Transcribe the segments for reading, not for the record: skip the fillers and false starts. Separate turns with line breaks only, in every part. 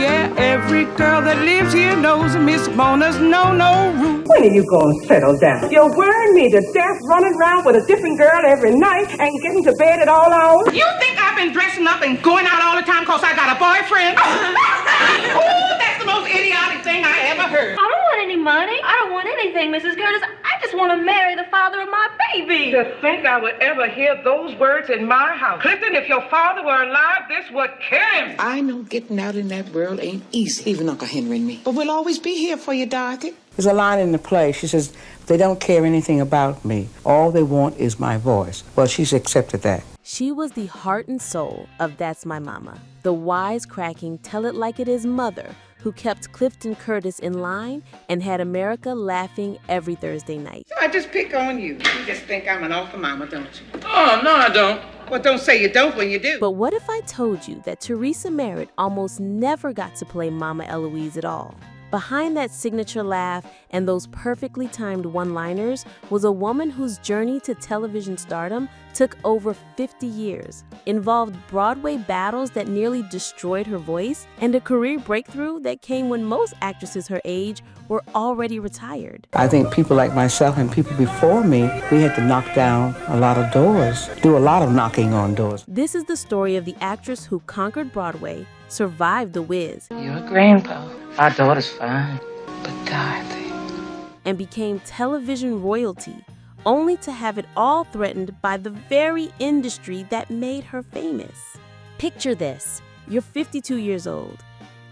yeah, every girl that lives here knows Miss Mona's no rule.
When are you going to settle down? You're wearing me to death, running around with a different girl every night, ain't getting to bed at all hours.
You think I've been dressing up and going out all the time because I got a boyfriend? Ooh, that's the most idiotic thing I ever heard.
I don't want any money. I don't want anything, Mrs. Curtis. I just want to marry the father of my baby.
To think I would ever hear those words in my house. Clifton, if your father were alive, this would kill him.
I know getting out in that world ain't easy, even Uncle Henry and me. But we'll always be here for you, Dorothy.
There's a line in the play. She says, they don't care anything about me. All they want is my voice. Well, she's accepted that.
She was the heart and soul of That's My Mama, the wisecracking, tell-it-like-it-is mother who kept Clifton Curtis in line and had America laughing every Thursday night.
So I just pick on you. You just think I'm an awful mama, don't you?
Oh, no, I don't.
Well, don't say you don't when you do.
But what if I told you that Theresa Merritt almost never got to play Mama Eloise at all? Behind that signature laugh and those perfectly timed one-liners was a woman whose journey to television stardom took over 50 years, involved Broadway battles that nearly destroyed her voice, and a career breakthrough that came when most actresses her age were already retired.
I think people like myself and people before me, we had to knock down a lot of doors, do a lot of knocking on doors.
This is the story of the actress who conquered Broadway, survived The Wiz,
Your grandpa. Our daughter's fine, but Dorothy.
and became television royalty, only to have it all threatened by the very industry that made her famous. Picture this. You're 52 years old.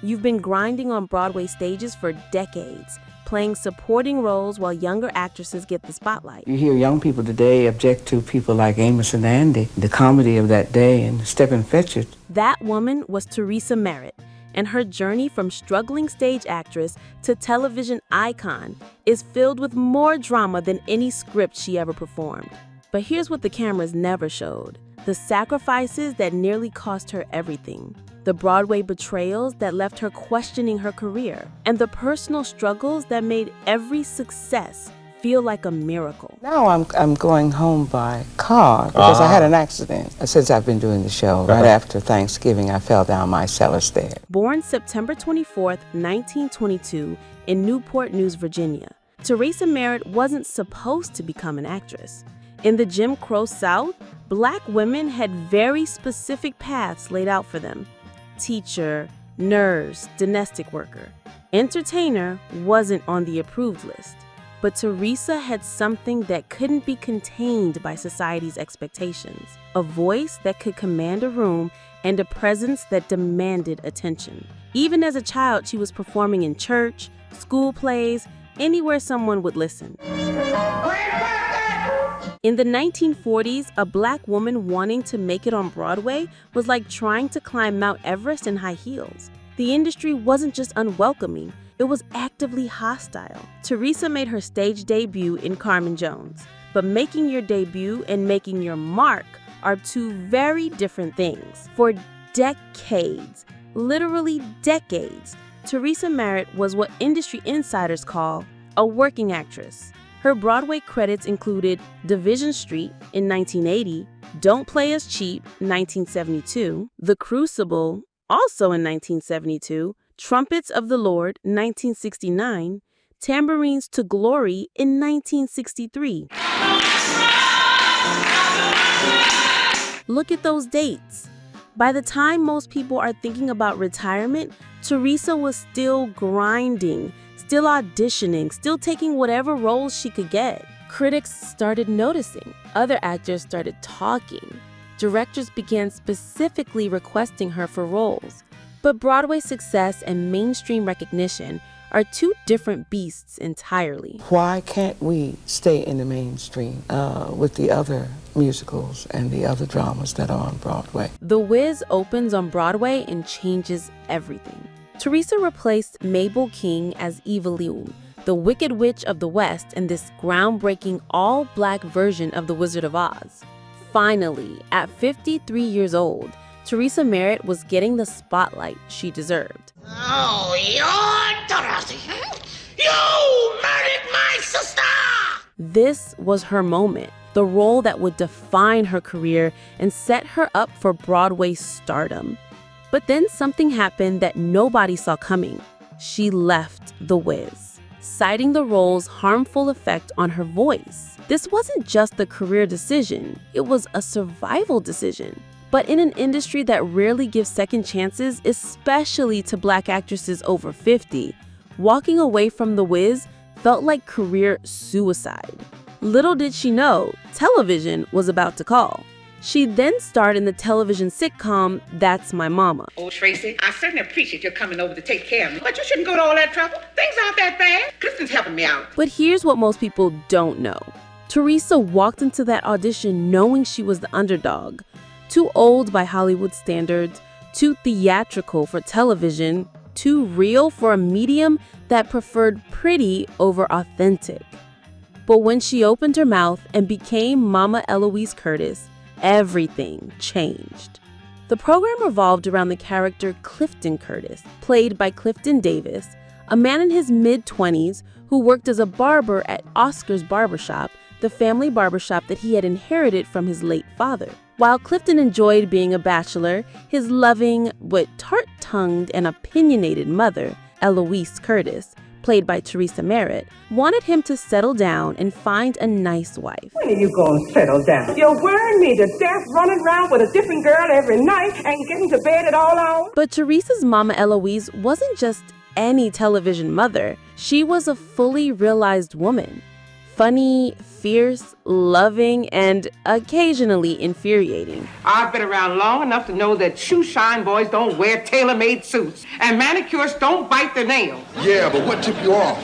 You've been grinding on Broadway stages for decades, playing supporting roles while younger actresses get the spotlight.
You hear young people today object to people like Amos and Andy, the comedy of that day, and Stephen Fetchard.
That woman was Theresa Merritt, and her journey from struggling stage actress to television icon is filled with more drama than any script she ever performed. But here's what the cameras never showed: the sacrifices that nearly cost her everything, the Broadway betrayals that left her questioning her career, and the personal struggles that made every success feel like a miracle.
Now I'm going home by car because I had an accident since I've been doing the show. Right after Thanksgiving, I fell down my cellar stair.
Born September 24th, 1922 in Newport News, Virginia, Theresa Merritt wasn't supposed to become an actress. In the Jim Crow South, Black women had very specific paths laid out for them: teacher, nurse, domestic worker. Entertainer wasn't on the approved list. But Theresa had something that couldn't be contained by society's expectations: a voice that could command a room and a presence that demanded attention. Even as a child, she was performing in church, school plays, anywhere someone would listen. In the 1940s, a Black woman wanting to make it on Broadway was like trying to climb Mount Everest in high heels. The industry wasn't just unwelcoming, it was actively hostile. Theresa made her stage debut in Carmen Jones, but making your debut and making your mark are two very different things. For decades, literally decades, Theresa Merritt was what industry insiders call a working actress. Her Broadway credits included Division Street in 1980, Don't Play Us Cheap, 1972, The Crucible, also in 1972, Trumpets of the Lord, 1969, Tambourines to Glory in 1963. Look at those dates. By the time most people are thinking about retirement, Theresa was still grinding, still auditioning, still taking whatever roles she could get. Critics started noticing. Other actors started talking. Directors began specifically requesting her for roles. But Broadway success and mainstream recognition are two different beasts entirely.
Why can't we stay in the mainstream with the other musicals and the other dramas that are on Broadway?
The Wiz opens on Broadway and changes everything. Theresa replaced Mabel King as Evelyn, the Wicked Witch of the West, in this groundbreaking all-Black version of The Wizard of Oz. Finally, at 53 years old, Theresa Merritt was getting the spotlight she deserved.
Oh, you're Dorothy. You married my sister!
This was her moment, the role that would define her career and set her up for Broadway stardom. But then something happened that nobody saw coming. She left The Wiz, citing the role's harmful effect on her voice. This wasn't just a career decision, it was a survival decision. But in an industry that rarely gives second chances, especially to Black actresses over 50, walking away from The Wiz felt like career suicide. Little did she know, television was about to call. She then starred in the television sitcom That's My Mama.
Oh, Tracy, I certainly appreciate your coming over to take care of me, but you shouldn't go to all that trouble. Things aren't that bad. Kristen's helping me out.
But here's what most people don't know. Theresa walked into that audition knowing she was the underdog. Too old by Hollywood standards, too theatrical for television, too real for a medium that preferred pretty over authentic. But when she opened her mouth and became Mama Eloise Curtis, everything changed. The program revolved around the character Clifton Curtis, played by Clifton Davis, a man in his mid-20s who worked as a barber at Oscar's Barbershop, the family barbershop that he had inherited from his late father. While Clifton enjoyed being a bachelor, his loving but tart-tongued and opinionated mother, Eloise Curtis, played by Theresa Merritt, wanted him to settle down and find a nice wife.
When are you going to settle down? You're wearing me to death, running around with a different girl every night and getting to bed at all hours.
But Theresa's Mama Eloise wasn't just any television mother. She was a fully realized woman. Funny, fierce, loving, and occasionally infuriating.
I've been around long enough to know that shoe shine boys don't wear tailor-made suits, and manicurists don't bite their nails.
Yeah, but what tipped you off?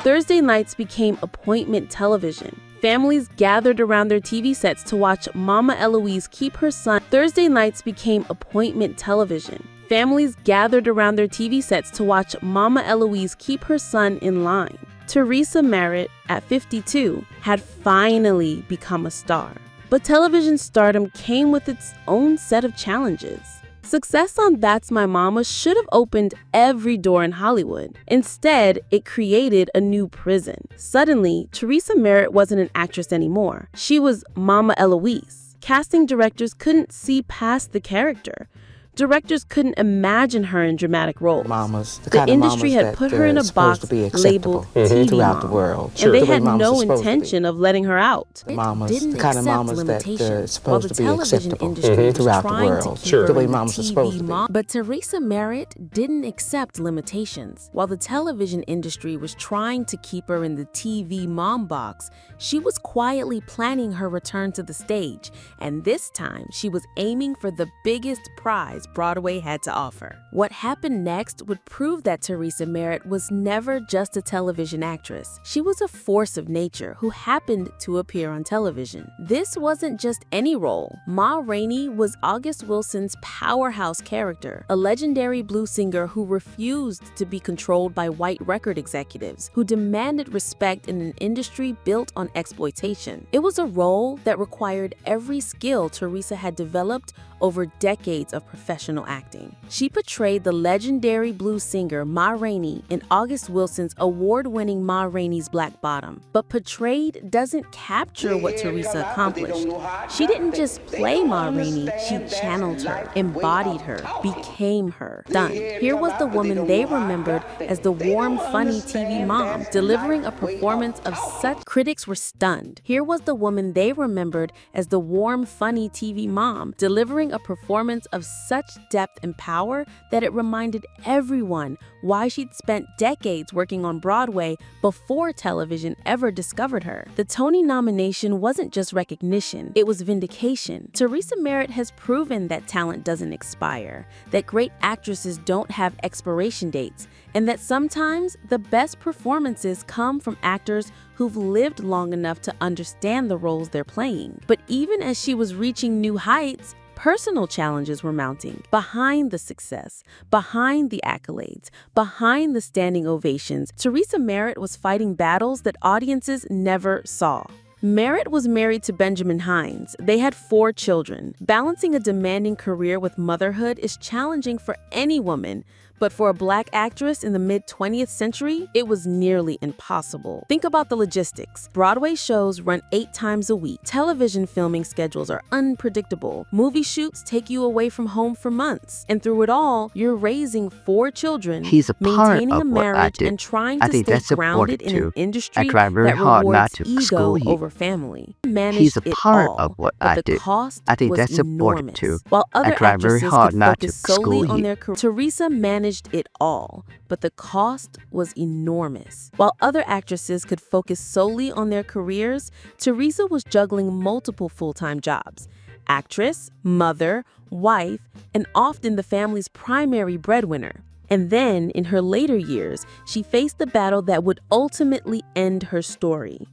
Thursday nights became appointment television. Families gathered around their TV sets to watch Mama Eloise keep her son. Thursday nights became appointment television. Families gathered around their TV sets to watch Mama Eloise keep her son in line. Theresa Merritt, at 52, had finally become a star. But television stardom came with its own set of challenges. Success on That's My Mama should have opened every door in Hollywood. Instead, it created a new prison. Suddenly, Theresa Merritt wasn't an actress anymore. She was Mama Eloise. Casting directors couldn't see past the character. Directors couldn't imagine her in dramatic roles. The industry had put her in a box labeled TV
throughout
mom,
the world.
and they had no intention of letting her out.
Mamas,
Didn't
the kind of
accept
mamas that
limitations,
supposed
while the
to be
television
acceptable
industry was
throughout the
trying to
world.
keep her
The way
in the
mamas are supposed to
TV
be.
mom. But Theresa Merritt didn't accept limitations. While the television industry was trying to keep her in the TV mom box, she was quietly planning her return to the stage, and this time she was aiming for the biggest prize Broadway had to offer. What happened next would prove that Theresa Merritt was never just a television actress. She was a force of nature who happened to appear on television. This wasn't just any role. Ma Rainey was August Wilson's powerhouse character, a legendary blues singer who refused to be controlled by white record executives, who demanded respect in an industry built on exploitation. It was a role that required every skill Theresa had developed over decades of professional acting. She portrayed the legendary blues singer Ma Rainey in August Wilson's award-winning Ma Rainey's Black Bottom. But portrayed doesn't capture what Theresa accomplished. She didn't just play Ma Rainey, she channeled her, embodied her, became her. Done. Here was the woman they remembered as the warm, funny TV mom, delivering a performance of such critics were stunned. Here was the woman they remembered as the warm, funny TV mom, delivering a performance of such depth and power that it reminded everyone why she'd spent decades working on Broadway before television ever discovered her. The Tony nomination wasn't just recognition, it was vindication. Theresa Merritt has proven that talent doesn't expire, that great actresses don't have expiration dates, and that sometimes the best performances come from actors who've lived long enough to understand the roles they're playing. But even as she was reaching new heights, personal challenges were mounting. Behind the success, behind the accolades, behind the standing ovations, Theresa Merritt was fighting battles that audiences never saw. Merritt was married to Benjamin Hines. They had 4 children. Balancing a demanding career with motherhood is challenging for any woman, But for a black actress in the mid-20th century, it was nearly impossible. Think about the logistics. Broadway shows run 8 times a week. Television filming schedules are unpredictable. Movie shoots take you away from home for months. And through it all, you're raising 4 children,
He's a part
maintaining
of
a
what I
marriage,
did.
and trying
I
to
think
stay
that's
grounded
important
in an
too.
industry
I try very
that
hard not
rewards
to
ego
school you.
over family. Managed
He's a
it
part
all,
of what
but
I
the
did.
cost
I think
was
that's important
enormous.
too.
While
I
other
try very
actresses
hard
could
not to
focus solely
school
on
you.
their career, Theresa managed it all, but the cost was enormous. While other actresses could focus solely on their careers, Theresa was juggling multiple full-time jobs: actress, mother, wife, and often the family's primary breadwinner. And then, in her later years, she faced the battle that would ultimately end her story.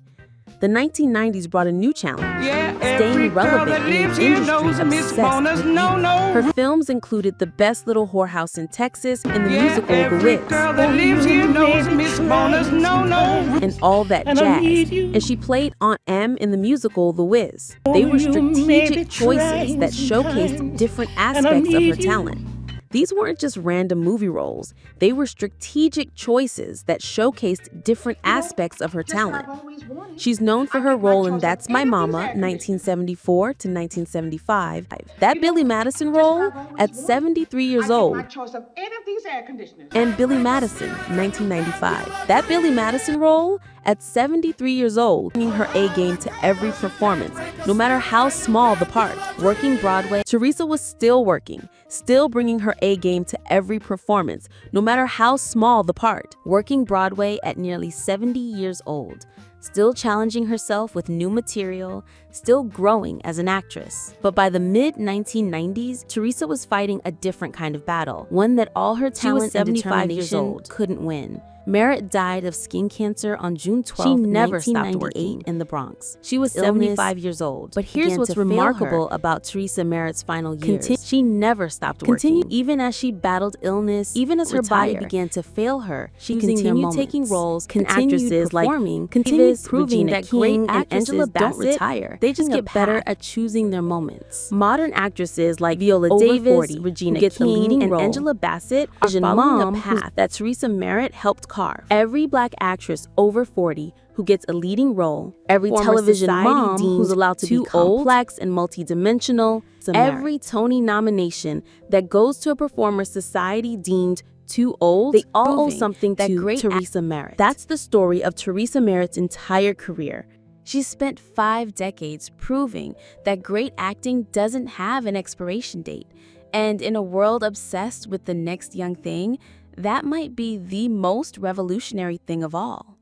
The 1990s brought a new challenge, staying relevant in an industry obsessed with youth. Her films included The Best Little Whorehouse in Texas and the musical The Wiz, and All That Jazz, and she played Aunt Em in the musical The Wiz. They were strategic choices that showcased different aspects of her talent. These weren't just random movie roles. They were strategic choices that showcased different aspects of her talent. She's known for her role in That's My Mama, 1974 to 1975. That Billy Madison role at 73 years old. And Billy Madison, 1995. That Billy Madison role at 73 years old, bringing her A game to every performance, no matter how small the part. Working Broadway, Theresa was still working, still bringing her A game to every performance, no matter how small the part. Working Broadway at nearly 70 years old, still challenging herself with new material, still growing as an actress. But by the mid-1990s, Theresa was fighting a different kind of battle, one that all her talent and determination couldn't win. Merritt died of skin cancer on June 12, 1998 in the Bronx. She was 75 years old. But here's what's remarkable about Theresa Merritt's final years. She never stopped working. Even as she battled illness, even as her body began to fail her, she continued taking roles, actresses like continued proving that great actresses don't retire. They just get better at choosing their moments. Modern actresses like Viola Davis, Regina King, and Angela Bassett are following a path that Theresa Merritt helped carve. Every black actress over 40 who gets a leading role, every television mom who's allowed to be complex and multidimensional, every Tony nomination that goes to a performer society deemed too old, they all owe something to Theresa Merritt. That's the story of Theresa Merritt's entire career. She's spent 5 decades proving that great acting doesn't have an expiration date. And in a world obsessed with the next young thing, that might be the most revolutionary thing of all.